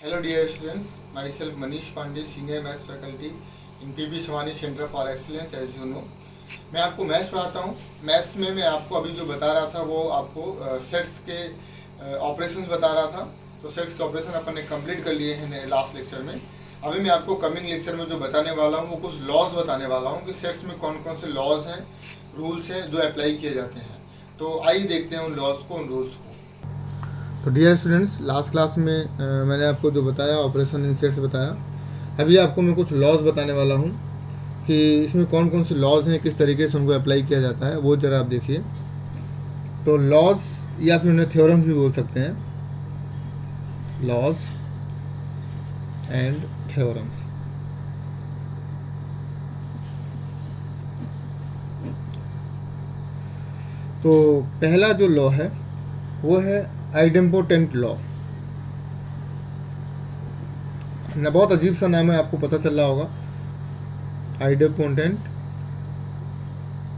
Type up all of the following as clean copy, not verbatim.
Hello dear students, myself Manish Pandey, Senior Maths Faculty in PB Shivani Center for Excellence as you know। मैं आपको maths पढ़ाता हूँ। Maths में मैं आपको अभी जो बता रहा था वो आपको सेट्स के ऑपरेशंस बता रहा था। तो सेट्स के ऑपरेशन अपन ने कंप्लीट कर लिए हैं लास्ट लेक्चर में। अभी मैं आपको कमिंग लेक्चर में जो बताने वाला हूँ वो कुछ लॉज बताने वाला हूँ कि सेट्स में कौन कौन से लॉज हैं, रूल्स हैं जो अप्लाई किए जाते हैं। तो आइए देखते हैं उन लॉज को, उन रूल्स को। तो डियर स्टूडेंट्स, लास्ट क्लास में मैंने आपको जो बताया ऑपरेशन इन सेट्स बताया। अभी आपको मैं कुछ लॉज बताने वाला हूँ कि इसमें कौन कौन से लॉज हैं, किस तरीके से उनको अप्लाई किया जाता है, वो ज़रा आप देखिए। तो लॉज या फिर उन्हें थ्योरम्स भी बोल सकते हैं, लॉज एंड थ्योरम्स। तो पहला जो लॉ है वो है आइडेम्पोटेंट लॉ। ना बहुत अजीब सा नाम है, आपको पता चल रहा होगा, आइडेम्पोटेंट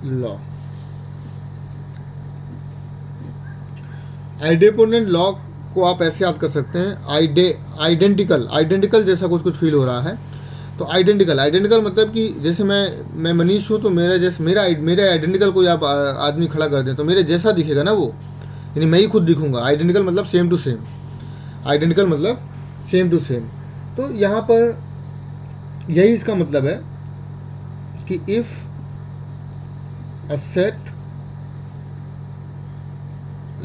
लॉ। आइडेम्पोटेंट लॉ को आप ऐसे याद कर सकते हैं, आइडेंटिकल जैसा कुछ फील हो रहा है। तो आइडेंटिकल मतलब कि जैसे मैं मनीष हूँ तो मेरे आइडेंटिकल कोई आप आदमी खड़ा कर दें तो मेरे जैसा दिखेगा ना वो, यानी मैं ही खुद दिखूंगा। आइडेंटिकल मतलब सेम टू सेम, आइडेंटिकल मतलब सेम टू सेम। तो यहाँ पर यही इसका मतलब है कि if a set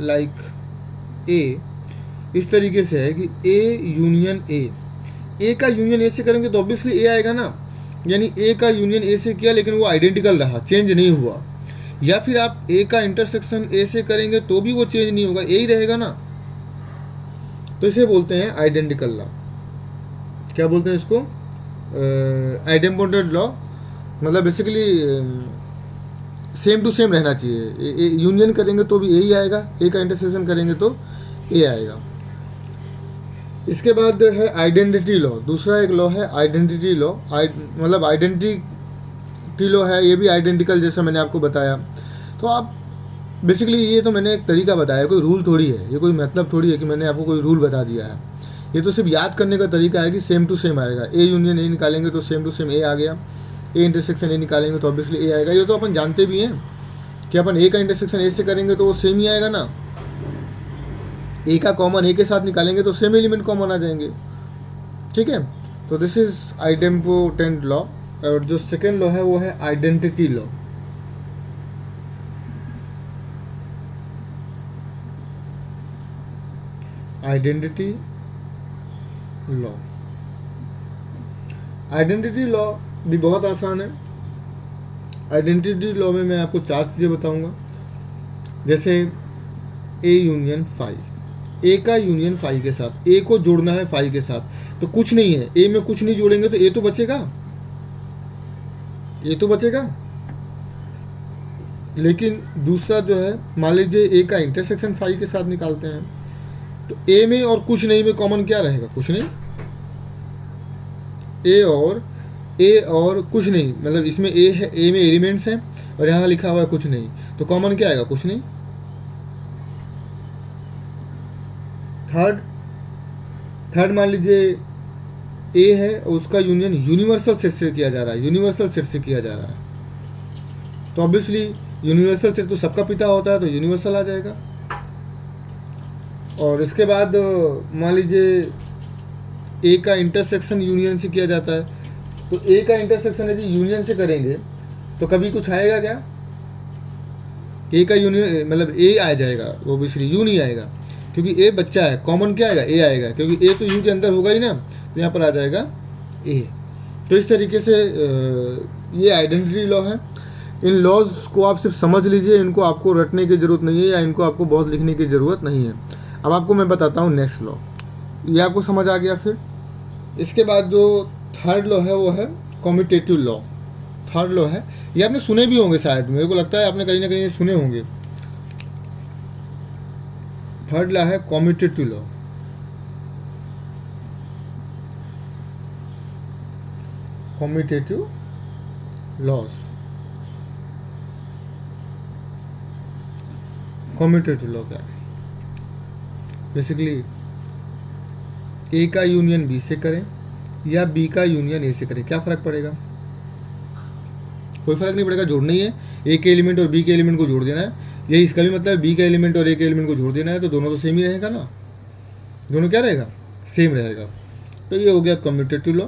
like a, इस तरीके से है कि ए यूनियन ए का यूनियन ए से करेंगे तो ऑब्वियसली ए आएगा ना। यानी ए का यूनियन ए से किया लेकिन वो आइडेंटिकल रहा, चेंज नहीं हुआ। या फिर आप ए का इंटरसेक्शन ए से करेंगे तो भी वो चेंज नहीं होगा, ए ही रहेगा ना। तो इसे बोलते हैं आइडेंटिकल लॉ। क्या बोलते हैं इसको? Idempotent law. मतलब बेसिकली सेम टू सेम रहना चाहिए। यूनियन करेंगे तो भी ए ही आएगा, ए का इंटरसेक्शन करेंगे तो ए आएगा। इसके बाद है आइडेंटिटी लॉ। दूसरा एक लॉ है आइडेंटिटी लॉ। मतलब आइडेंटिटी लॉ है, ये भी आइडेंटिकल जैसा मैंने आपको बताया। तो आप बेसिकली ये तो मैंने एक तरीका बताया, कोई रूल थोड़ी है, ये कोई मतलब थोड़ी है कि मैंने आपको कोई रूल बता दिया है। ये तो सिर्फ याद करने का तरीका है कि सेम टू सेम आएगा। ए यूनियन ए निकालेंगे तो सेम टू सेम ए आ गया, ए इंटरसेक्शन ए निकालेंगे तो ऑब्वियसली ए आएगा। ये तो अपन जानते भी हैं कि अपन ए का इंटरसेक्शन ए से करेंगे तो वो सेम ही आएगा ना। ए का कॉमन ए के साथ निकालेंगे तो सेम एलिमेंट कॉमन आ जाएंगे, ठीक है। तो दिस इज आइडेम्पोटेंट लॉ। और जो सेकेंड लॉ है वो है identity law. Identity law, identity law भी बहुत आसान है। आइडेंटिटी लॉ में मैं आपको 4 चीज़ें बताऊंगा, जैसे ए यूनियन फाई, ए का यूनियन फाई के साथ, ए को जोड़ना है फाई के साथ। तो कुछ नहीं है, ए में कुछ नहीं जोड़ेंगे तो ए तो बचेगा, ए तो बचेगा। लेकिन दूसरा जो है, मान लीजिए ए का इंटरसेक्शन फाई के साथ निकालते हैं तो ए में और कुछ नहीं में कॉमन क्या रहेगा? कुछ नहीं। ए और कुछ नहीं, मतलब इसमें ए है, ए में एलिमेंट्स हैं और यहाँ लिखा हुआ है कुछ नहीं, तो कॉमन क्या आएगा? कुछ नहीं। थर्ड मान लीजिए ए है, उसका यूनियन यूनिवर्सल सेट से किया जा रहा है, यूनिवर्सल सेट से किया जा रहा है। तो ऑब्वियसली यूनिवर्सल सेट तो सबका पिता होता है, तो यूनिवर्सल आ जाएगा। और इसके बाद मान लीजिए ए का इंटरसेक्शन यूनियन से किया जाता है, तो ए का इंटरसेक्शन यदि यूनियन से करेंगे तो कभी कुछ आएगा क्या? ए का यूनियन मतलब ए आ जाएगा, वो ऑब्वियसली यू नहीं आएगा क्योंकि ए बच्चा है। कॉमन क्या आएगा? ए आएगा, क्योंकि ए तो यू के अंदर होगा ही ना, तो यहाँ पर आ जाएगा ए। तो इस तरीके से ये आइडेंटिटी लॉ है। इन लॉज को आप सिर्फ समझ लीजिए, इनको आपको रटने की ज़रूरत नहीं है या इनको आपको बहुत लिखने की ज़रूरत नहीं है। अब आपको मैं बताता हूँ नेक्स्ट लॉ, ये आपको समझ आ गया। फिर इसके बाद जो थर्ड लॉ है वो है कम्यूटेटिव लॉ। थर्ड लॉ है, ये आपने सुने भी होंगे शायद, मेरे को लगता है आपने कहीं ना कहीं सुने होंगे। थर्ड लॉ है commutative law. Commutative laws, commutative law क्या है? बेसिकली ए का यूनियन बी से करें या बी का यूनियन ए से करें, क्या फ़र्क पड़ेगा? कोई फ़र्क नहीं पड़ेगा, जोड़ना ही है। ए के एलिमेंट और बी के एलिमेंट को जोड़ देना है, यही इसका भी मतलब बी का एलिमेंट और ए के एलिमेंट को जोड़ देना है, तो दोनों तो सेम ही रहेगा ना, दोनों क्या रहेगा? सेम रहेगा। तो ये हो गया कम्यूटेटिव लॉ।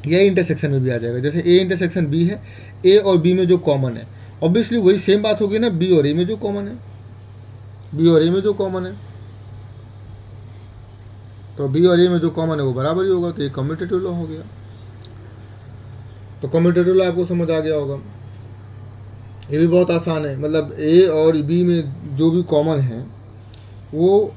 यह इंटरसेक्शन में भी आ जाएगा, जैसे ए इंटरसेक्शन बी है, ए और बी में जो कॉमन है, ऑब्वियसली वही सेम बात होगी ना, बी और ए में जो कॉमन है, बी और ए में जो कॉमन है, तो बी और ए में जो कॉमन है वो बराबर ही होगा, तो ये कम्यूटेटिव लॉ हो गया। तो कम्यूटेटिव लॉ आपको समझ आ गया होगा। ये भी बहुत आसान है, मतलब ए और बी में जो भी कॉमन है वो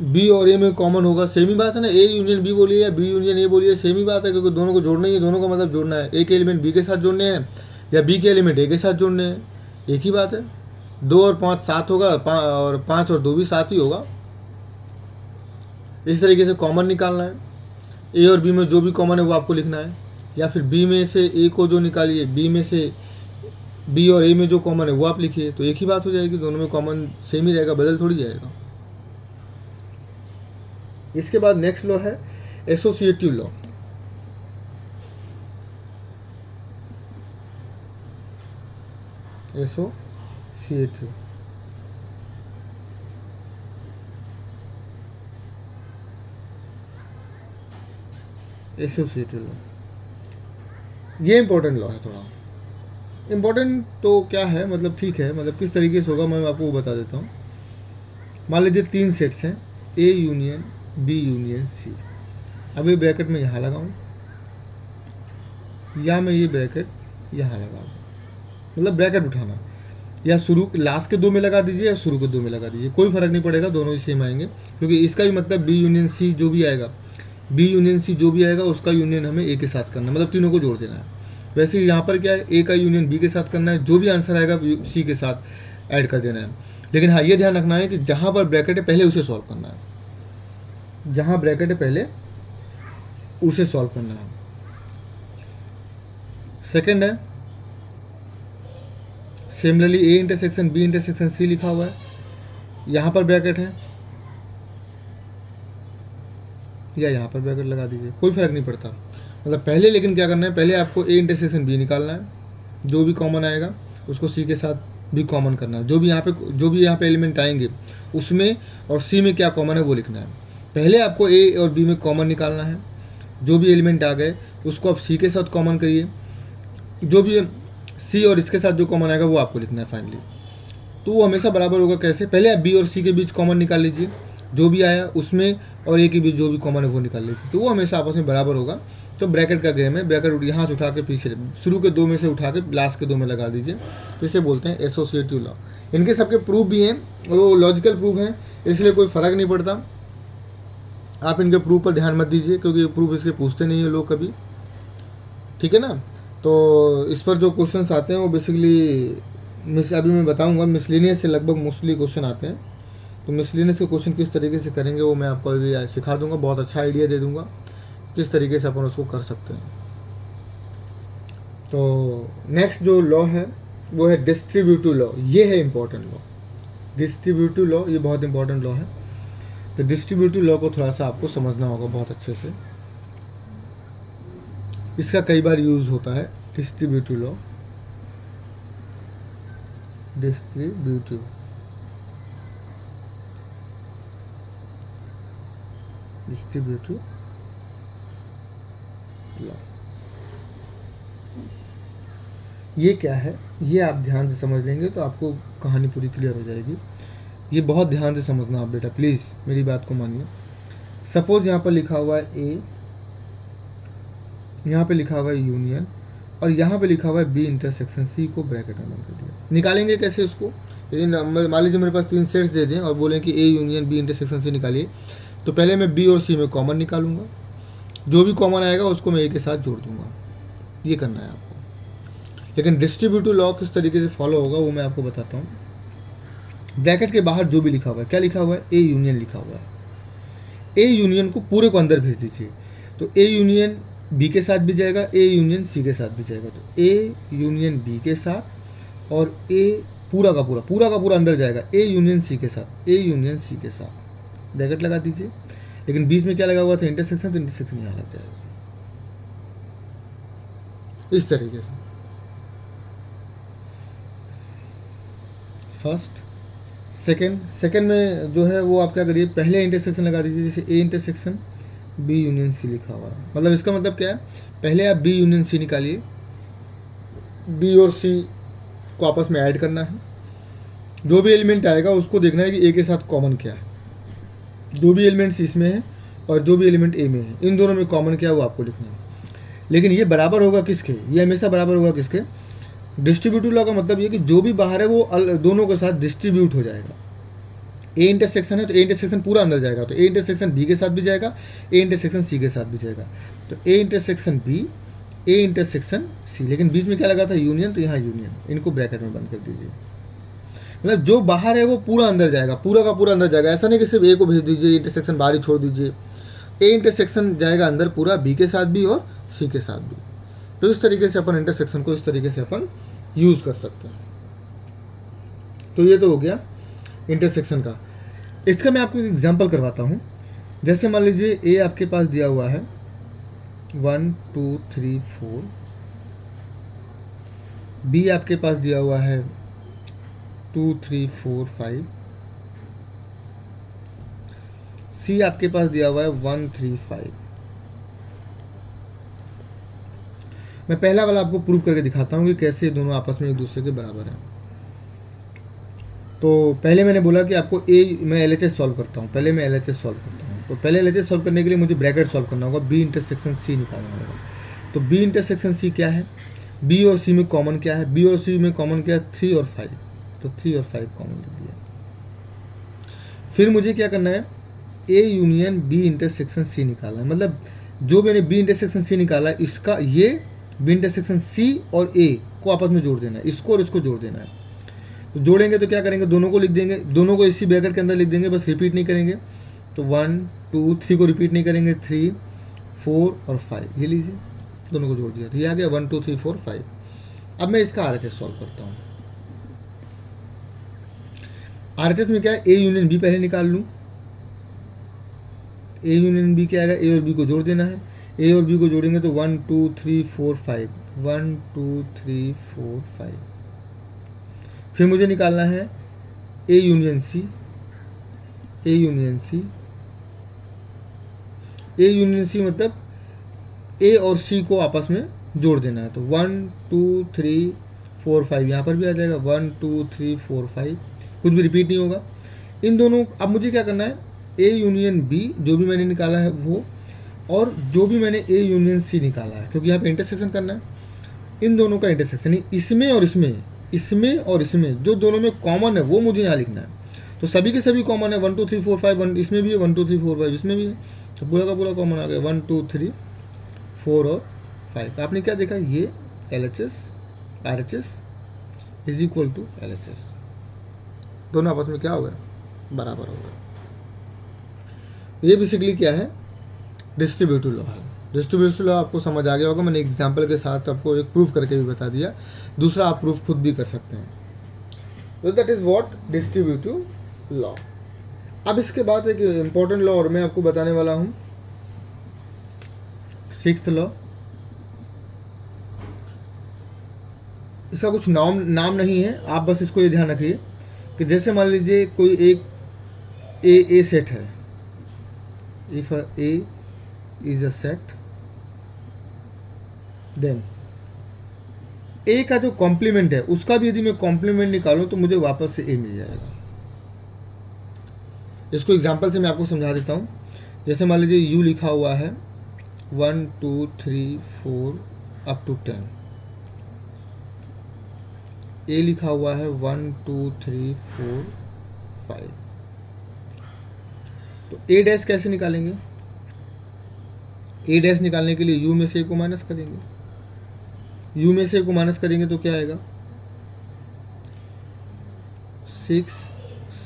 बी और ए में कॉमन होगा, सेम ही बात है ना। ए यूनियन बी बोलिए या बी यूनियन ए बोलिए, सेम ही बात है, क्योंकि दोनों को जोड़ना ही है, दोनों का मतलब जोड़ना है। ए के एलिमेंट बी के साथ जोड़ने हैं या बी के एलिमेंट ए के साथ जोड़ने हैं, एक ही बात है। 2 और 5 7 होगा, और 5 और 2 भी 7 ही होगा। इस तरीके से कॉमन निकालना है। ए और बी में जो भी कॉमन है वो आपको लिखना है, या फिर बी में से ए को जो निकालिए, बी में से बी और ए में जो कॉमन है वो आप लिखिए, तो एक ही बात हो जाएगी, दोनों में कॉमन सेम ही रहेगा, बदल थोड़ी जाएगा। इसके बाद नेक्स्ट लॉ है associative law. Associative associative law, ये इंपॉर्टेंट लॉ है। थोड़ा इंपॉर्टेंट तो क्या है, मतलब ठीक है, मतलब किस तरीके से होगा मैं आपको वो बता देता हूँ। मान लीजिए 3 सेट्स हैं, A union B union C. अब ये ब्रैकेट में यहाँ लगाऊँ या मैं ये ब्रैकेट यहाँ लगाऊँ, मतलब ब्रैकेट उठाना, या शुरू लास्ट के 2 में लगा दीजिए या शुरू के 2 में लगा दीजिए, कोई फ़र्क नहीं पड़ेगा, दोनों ही सेम आएंगे, क्योंकि इसका भी मतलब बी यूनियन सी जो भी आएगा, बी यूनियन सी जो भी आएगा उसका यूनियन हमें ए के साथ करना है, मतलब तीनों को जोड़ देना है। वैसे यहाँ पर क्या है, ए का यूनियन बी के साथ करना है, जो भी आंसर आएगा सी के साथ ऐड कर देना है। लेकिन हाँ, ये ध्यान रखना है कि जहाँ पर ब्रैकेट है पहले उसे सॉल्व करना है, जहाँ ब्रैकेट है पहले उसे सॉल्व करना है। सेकंड है similarly A intersection B intersection C लिखा हुआ है, यहाँ पर ब्रैकेट है या यहाँ पर ब्रैकेट लगा दीजिए, कोई फर्क नहीं पड़ता। मतलब पहले लेकिन क्या करना है, पहले आपको ए इंटरसेक्शन बी निकालना है, जो भी कॉमन आएगा उसको सी के साथ भी कॉमन करना है, जो भी यहाँ पे एलिमेंट आएंगे उसमें और सी में क्या कॉमन है वो लिखना है। पहले आपको ए और बी में कॉमन निकालना है, जो भी एलिमेंट आ गए उसको आप सी के साथ कॉमन करिए, जो भी सी और इसके साथ जो कॉमन आएगा वो आपको लिखना है फाइनली। तो वो हमेशा बराबर होगा। कैसे? पहले आप बी और सी के बीच कॉमन निकाल लीजिए, जो भी आया उसमें और ए के बीच जो भी कॉमन है वो निकाल लीजिए, तो वो हमेशा आपस में बराबर होगा। तो ब्रैकेट का गेम है, ब्रैकेट यहाँ से उठा के पीछे शुरू के 2 में से उठा के लास्ट के 2 में लगा दीजिए, तो इसे बोलते हैं एसोसिएटिव लॉ। इनके सबके प्रूफ भी हैं और वो लॉजिकल प्रूफ हैं, इसलिए कोई फ़र्क नहीं पड़ता। आप इनके प्रूफ पर ध्यान मत दीजिए, क्योंकि प्रूफ इसके पूछते नहीं है लोग कभी, ठीक है ना। तो इस पर जो क्वेश्चंस आते हैं वो बेसिकली अभी मैं बताऊंगा, मिसलेनियस से लगभग मोस्टली क्वेश्चन आते हैं। तो मिसलेनियस के क्वेश्चन किस तरीके से करेंगे वो मैं आपको अभी सिखा दूंगा, बहुत अच्छा आइडिया दे दूंगा किस तरीके से अपन उसको कर सकते हैं। तो नेक्स्ट जो लॉ है वो है डिस्ट्रीब्यूटिव लॉ। ये है इंपॉर्टेंट लॉ, डिस्ट्रीब्यूटिव लॉ, ये बहुत इंपॉर्टेंट लॉ है। तो डिस्ट्रीब्यूटिव लॉ को थोड़ा सा आपको समझना होगा बहुत अच्छे से, इसका कई बार यूज़ होता है डिस्ट्रीब्यूटिव लॉ। डिस्ट्रीब्यूटिव लॉ ये क्या है, ये आप ध्यान से समझ लेंगे तो आपको कहानी पूरी क्लियर हो जाएगी। ये बहुत ध्यान से समझना आप बेटा, प्लीज़ मेरी बात को मानिए। सपोज यहाँ पर लिखा हुआ है ए, यहाँ पे लिखा हुआ है यूनियन, और यहाँ पे लिखा हुआ है बी इंटरसेक्शन सी को ब्रैकेट में बंद कर दिया। निकालेंगे कैसे उसको? यदि मान लीजिए मेरे पास 3 सेट्स दे दें और बोलें कि A union B intersection C निकालिए, तो पहले मैं बी और सी में कॉमन निकालूंगा, जो भी कॉमन आएगा उसको मैं ए के साथ जोड़ दूंगा। ये करना है आपको। लेकिन डिस्ट्रीब्यूटिव लॉ किस तरीके से फॉलो होगा वो मैं आपको बताता हूँ। ब्रैकेट के बाहर जो भी लिखा हुआ है, क्या लिखा हुआ है? ए यूनियन लिखा हुआ है। ए यूनियन को पूरे को अंदर भेज दीजिए, तो ए यूनियन बी के साथ भी जाएगा, ए यूनियन सी के साथ भी जाएगा। तो ए यूनियन बी के साथ और ए पूरा का पूरा अंदर जाएगा, ए यूनियन सी के साथ, ए यूनियन सी के साथ। ब्रैकेट लगा दीजिए। लेकिन बीच में क्या लगा हुआ था, इंटरसेक्शन, तो इंटरसेक्शन यहाँ लग जाएगा इस तरीके से। फर्स्ट, सेकंड में जो है वो आप क्या करिए, पहले इंटरसेक्शन लगा दीजिए, जैसे A intersection B union C लिखा हुआ है। मतलब इसका मतलब क्या है, पहले आप बी यूनियन सी निकालिए, बी और सी को आपस में ऐड करना है, जो भी एलिमेंट आएगा उसको देखना है कि ए के साथ कॉमन क्या है, जो भी एलिमेंट्स इसमें है और जो भी एलिमेंट ए में है, इन दोनों में कॉमन क्या है वो आपको लिखना है। लेकिन ये बराबर होगा किसके, ये हमेशा बराबर होगा किसके, डिस्ट्रीब्यूटिव लॉ का मतलब ये कि जो भी बाहर है वो दोनों के साथ डिस्ट्रीब्यूट हो जाएगा। ए इंटरसेक्शन है तो ए इंटरसेक्शन पूरा अंदर जाएगा, तो ए इंटरसेक्शन बी के साथ भी जाएगा, ए इंटरसेक्शन सी के साथ भी जाएगा, तो A intersection B, A intersection C. लेकिन बीच में क्या लगा था, यूनियन, तो यहाँ यूनियन, इनको ब्रैकेट में बंद कर दीजिए। मतलब जो बाहर है वो पूरा अंदर जाएगा, पूरा का पूरा अंदर जाएगा। ऐसा नहीं कि सिर्फ ए को भेज दीजिए, इंटरसेक्शन बाहर ही छोड़ दीजिए। ए इंटरसेक्शन जाएगा अंदर पूरा, बी के साथ भी और सी के साथ भी। तो इस तरीके से अपन इंटरसेक्शन को इस तरीके से अपन यूज़ कर सकते हैं। तो ये तो हो गया इंटरसेक्शन का। इसका मैं आपको एक एग्जांपल करवाता हूँ। जैसे मान लीजिए ए आपके पास दिया हुआ है 1 2 3 4, बी आपके पास दिया हुआ है 2 3 4 5, सी आपके पास दिया हुआ है 1 3 5। मैं पहला वाला आपको प्रूव करके दिखाता हूँ कि कैसे ये दोनों आपस में एक दूसरे के बराबर हैं। तो पहले मैंने बोला कि आपको मैं LHS सॉल्व करता हूँ, पहले मैं LHS सॉल्व करता हूँ। तो पहले LHS सॉल्व करने के लिए मुझे ब्रैकेट सॉल्व करना होगा, बी इंटरसेक्शन सी निकालना होगा। तो बी इंटरसेक्शन सी क्या है, बी और सी में कॉमन क्या है, बी और सी में कॉमन क्या है, 3 और 5, तो 3 और 5 कॉमन लिख दिया। फिर मुझे क्या करना है, A union B intersection C निकालना है। मतलब जो मैंने बी इंटरसेक्शन सी निकाला है, इसका ये बी इंटरसेक्शन सी और ए को आपस में जोड़ देना है, इसको और इसको जोड़ देना है। तो जोड़ेंगे तो क्या करेंगे, दोनों को लिख देंगे, दोनों को इसी ब्रैकेट के अंदर लिख देंगे, बस रिपीट नहीं करेंगे। तो 1 2 3 को रिपीट नहीं करेंगे, 3 4 और 5, ये लीजिए, दोनों को जोड़ दिया, तो ये आ गया 1 2 3 4 5। अब मैं इसका RHS सॉल्व करता हूँ। RHS में क्या है, ए यूनियन बी पहले निकाल लूँ। ए यूनियन बी क्या आएगा, ए और बी को जोड़ देना है, ए और बी को जोड़ेंगे तो 1 2 3 4 5, 1 2 3 4 5। फिर मुझे निकालना है A union C, A union C, A union C मतलब ए और सी को आपस में जोड़ देना है। तो 1 2 3 4 5 यहाँ पर भी आ जाएगा, 1 2 3 4 5, कुछ भी रिपीट नहीं होगा। इन दोनों, अब मुझे क्या करना है, ए यूनियन बी जो भी मैंने निकाला है वो, और जो भी मैंने ए यूनियन सी निकाला है, क्योंकि यहाँ पे इंटरसेक्शन करना है, इन दोनों का इंटरसेक्शन, इसमें और इसमें, इसमें और इसमें, जो दोनों में कॉमन है वो मुझे यहाँ लिखना है। तो सभी के सभी कॉमन है, 1 2 3 4 5, 1 इसमें भी है, 1 2 3 4 5 इसमें भी है, तो पूरा का पूरा कॉमन आ गया, 1 2 3 4 और 5। आपने क्या देखा, ये LHS RHS is equal to LHS, दोनों आपस में क्या हो गया, बराबर हो गया। ये बेसिकली क्या है, डिस्ट्रीब्यूटिव लॉ है। डिस्ट्रीब्यूटिव लॉ आपको समझ आ गया होगा, मैंने एग्जांपल के साथ आपको एक प्रूफ करके भी बता दिया। दूसरा आप प्रूफ खुद भी कर सकते हैं। तो that is what distributive law. अब इसके बाद एक इम्पोर्टेंट लॉ और मैं आपको बताने वाला हूँ, 6th लॉ। इसका कुछ नाम नहीं है, आप बस इसको ये ध्यान रखिए कि जैसे मान लीजिए कोई एक ए सेट है, if A is a set, then A का जो कॉम्प्लीमेंट है उसका भी यदि मैं कॉम्प्लीमेंट निकालूं तो मुझे वापस से A मिल जाएगा। इसको एग्जांपल से मैं आपको समझा देता हूं। जैसे मान लीजिए U लिखा हुआ है 1 2 3 4 अप टू 10, A लिखा हुआ है 1 2 3 4 5। तो A डैश कैसे निकालेंगे, A डैश निकालने के लिए U में से A को माइनस करेंगे, U में से A को माइनस करेंगे तो क्या आएगा, 6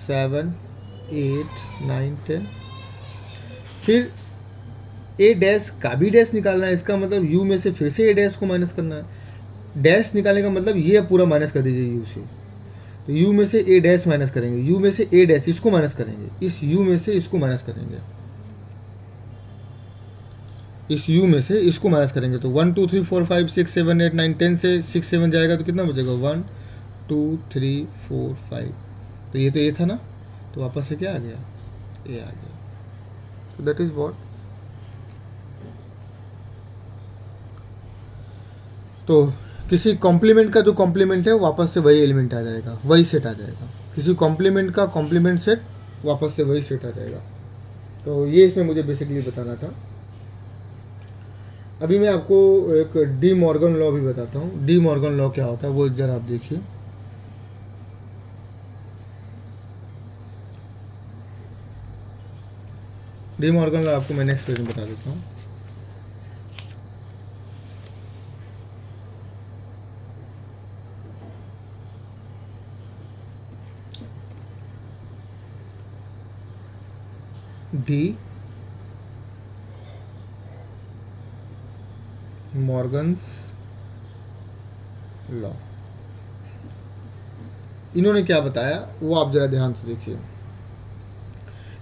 7 8 9 10। फिर A डैश का भी डैश निकालना है, इसका मतलब U में से फिर से A डैश को माइनस करना है। डैश निकालने का मतलब ये पूरा माइनस कर दीजिए U से, तो U में से A डैश माइनस करेंगे, U में से A डैश इसको माइनस करेंगे, इस U में से इसको माइनस करेंगे। इस u में से इसको माइनस करेंगे तो 1 2 3 4 5 6 7 8 9 10 से 6 7 जाएगा तो कितना बचेगा 1 2 3 4 5। तो ये तो a था ना, तो वापस से क्या आ गया a आ गया। तो दैट इज व्हाट। तो किसी कॉम्प्लीमेंट का जो कॉम्प्लीमेंट है वापस से वही एलिमेंट आ जाएगा, वही सेट आ जाएगा। किसी कॉम्प्लीमेंट का कॉम्प्लीमेंट सेट वापस से वही सेट आ जाएगा। तो ये इसमें मुझे बेसिकली बताना था। अभी मैं आपको एक डी मॉर्गन लॉ भी बताता हूँ। डी मॉर्गन लॉ क्या होता है वो जरा आप देखिए। डी मॉर्गन लॉ आपको मैं नेक्स्ट पेज में बता देता हूँ। डी मॉर्गन्स लॉ, इन्होंने क्या बताया वो आप जरा ध्यान से देखिए।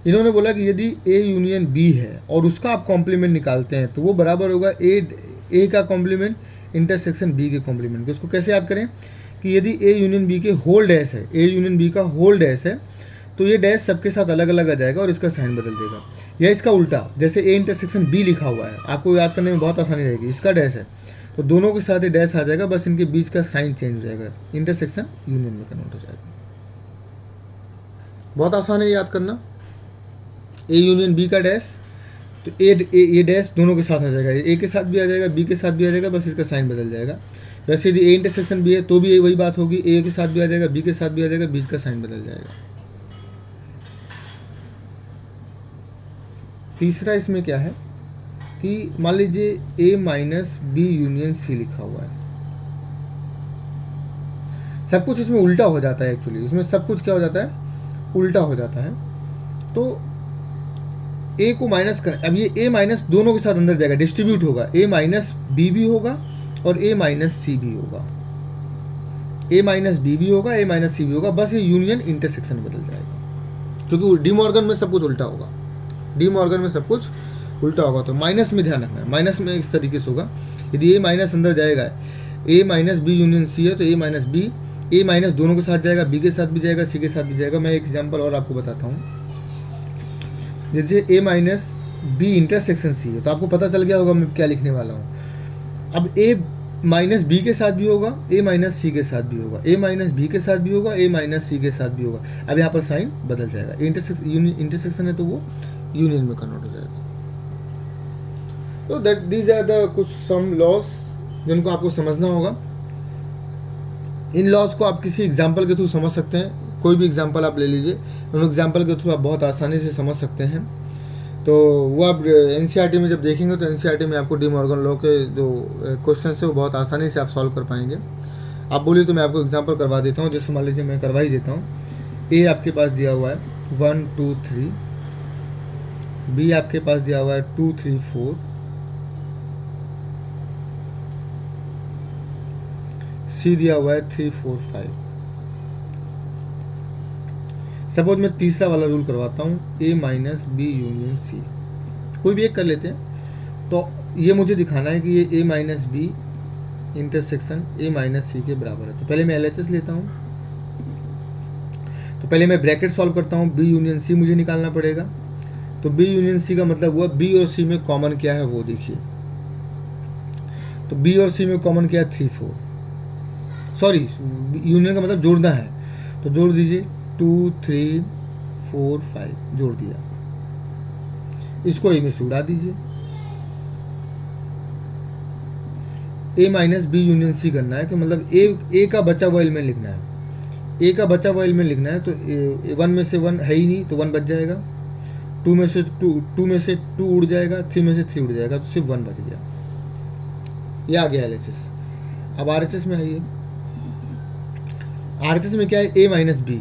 इन्होंने बोला कि यदि A यूनियन B है और उसका आप कॉम्प्लीमेंट निकालते हैं तो वो बराबर होगा A का कॉम्प्लीमेंट इंटरसेक्शन B के कॉम्प्लीमेंट के। उसको कैसे याद करें कि यदि A यूनियन B के होल डैश है, A यूनियन B का होल डैश है, तो ये डैश सबके साथ अलग अलग आ जाएगा और इसका साइन बदल देगा। या इसका उल्टा, जैसे A इंटरसेक्शन B लिखा हुआ है, आपको याद करने में बहुत आसानी रहेगी। इसका डैश है तो दोनों के साथ ये डैश आ जाएगा, बस इनके बीच का साइन चेंज हो जाएगा, इंटरसेक्शन यूनियन में कन्वर्ट हो जाएगा। बहुत आसान है याद करना। A यूनियन B का डैश, तो ए डैश दोनों के साथ आ जाएगा, A के साथ भी आ जाएगा, B के साथ भी आ जाएगा, बस इसका साइन बदल जाएगा। वैसे यदि A इंटरसेक्शन B है तो भी वही बात होगी, A के साथ भी आ जाएगा, B के साथ भी आ जाएगा, बीच का साइन बदल जाएगा। तीसरा इसमें क्या है कि मान लीजिए A minus B union C लिखा हुआ है। सब कुछ इसमें उल्टा हो जाता है एक्चुअली, इसमें सब कुछ क्या हो जाता है, उल्टा हो जाता है। तो A को माइनस कर, अब ये A माइनस दोनों के साथ अंदर जाएगा, डिस्ट्रीब्यूट होगा, A माइनस B भी होगा और A माइनस C भी होगा, A माइनस B भी होगा, A माइनस C भी होगा, बस ये यूनियन इंटरसेक्शन बदल जाएगा। क्योंकि डी मॉर्गन में सब कुछ उल्टा होगा, डी मॉर्गन में सब कुछ उल्टा होगा। तो माइनस में ध्यान रखना है, माइनस में इस तरीके से होगा, यदि A माइनस अंदर जाएगा, A minus B union C है तो A minus B, A minus दोनों के साथ जाएगा, B के साथ भी जाएगा, C के साथ भी जाएगा। मैं एक एग्जांपल और आपको बताता हूँ। जैसे A minus B intersection C है तो आपको पता चल गया होगा मैं क्या लिखने वाला हूँ। अब A माइनस B के साथ भी होगा, A माइनस C के साथ भी होगा, A माइनस B के साथ भी होगा, A माइनस C के साथ भी होगा। अब यहाँ पर साइन बदल जाएगा, इंटरसेक्शन है तो वो यूनियन में कन्वर्ट हो जाएगा। तो दैट दीज आर द कुछ सम लॉस जिनको आपको समझना होगा। इन लॉस को आप किसी एग्जाम्पल के थ्रू समझ सकते हैं, कोई भी एग्जाम्पल आप ले लीजिए, उन एग्जाम्पल के थ्रू आप बहुत आसानी से समझ सकते हैं। तो वो आप एनसीईआरटी में जब देखेंगे तो एनसीईआरटी में आपको डी मॉर्गन लॉ के जो क्वेश्चन है वो बहुत आसानी से आप सॉल्व कर पाएंगे। आप बोलिए तो मैं आपको एग्जाम्पल करवा देता हूँ, जैसे मान लीजिए मैं करवा ही देता हूँ। ए आपके पास दिया हुआ है 1 2 3, बी आपके पास दिया हुआ है 2 3 4, सी दिया हुआ है 3 4 5। सपोज मैं तीसरा वाला रूल करवाता हूँ, A minus B union C, कोई भी एक कर लेते हैं। तो ये मुझे दिखाना है कि ये A minus B intersection A minus C के बराबर है। तो पहले मैं LHS लेता हूँ, तो पहले मैं ब्रैकेट सॉल्व करता हूँ, B यूनियन सी मुझे निकालना पड़ेगा। तो B यूनियन सी का मतलब हुआ B और C में कॉमन क्या है वो देखिए। तो B और C में कॉमन क्या है 3 4, सॉरी यूनियन का मतलब जोड़ना है, तो जोड़ दीजिए 2 3 4 5 जोड़ दिया, इसको A में से उड़ा दीजिए। A minus B union C करना है कि मतलब A का बचा हुआ एलिमेंट लिखना है, A का बचा हुआ एलिमेंट लिखना है। तो 1 में से 1 है ही नहीं तो 1 बच जाएगा, 2 में से 2 उड़ जाएगा, 3 में से 3 उड़ जाएगा, तो सिर्फ 1 बच गया। ये आ गया LHS। अब RHS में आइए, RHS में क्या है A माइनस बी,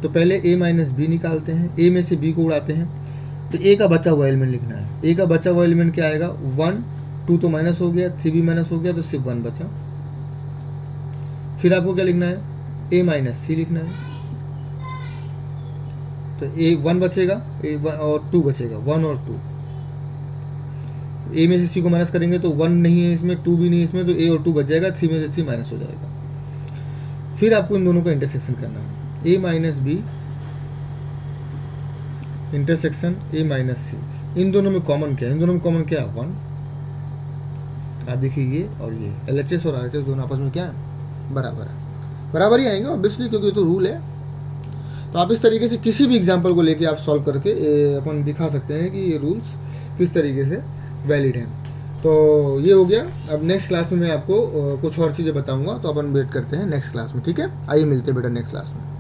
तो पहले A माइनस बी निकालते हैं, A में से B को उड़ाते हैं, तो A का बचा हुआ एलिमेंट लिखना है। A का बचा हुआ एलिमेंट क्या आएगा 1, 2 तो माइनस हो गया, 3 भी माइनस हो गया, तो सिर्फ 1 बचा। फिर आपको क्या लिखना है A माइनस सी लिखना है, तो A 1 बचेगा, A 1 और 2 बचेगा, 1 और 2। ए में से सी को माइनस करेंगे तो 1 नहीं है इसमें, 2 भी नहीं है इसमें, तो ए और 2 बच जाएगा, 3 में से 3 माइनस हो जाएगा। फिर आपको इन दोनों का इंटरसेक्शन करना है, A minus B intersection A minus C. इन दोनों में कॉमन क्या है? इन दोनों में कॉमन क्या है? 1। आप देखिए ये और ये LHS और RHS दोनों आपस में क्या है? बराबर है, बराबर ही आएंगे ऑब्वियसली, क्योंकि तो रूल है। तो आप इस तरीके से किसी भी एग्जाम्पल को लेके आप सॉल्व करके अपन दिखा सकते हैं कि ये रूल्स किस तरीके से वैलिड हैं। तो ये हो गया। अब नेक्स्ट क्लास में मैं आपको कुछ और चीज़ें बताऊंगा, तो अपन वेट करते हैं नेक्स्ट क्लास में, ठीक है? आइए मिलते हैं बेटा नेक्स्ट क्लास में।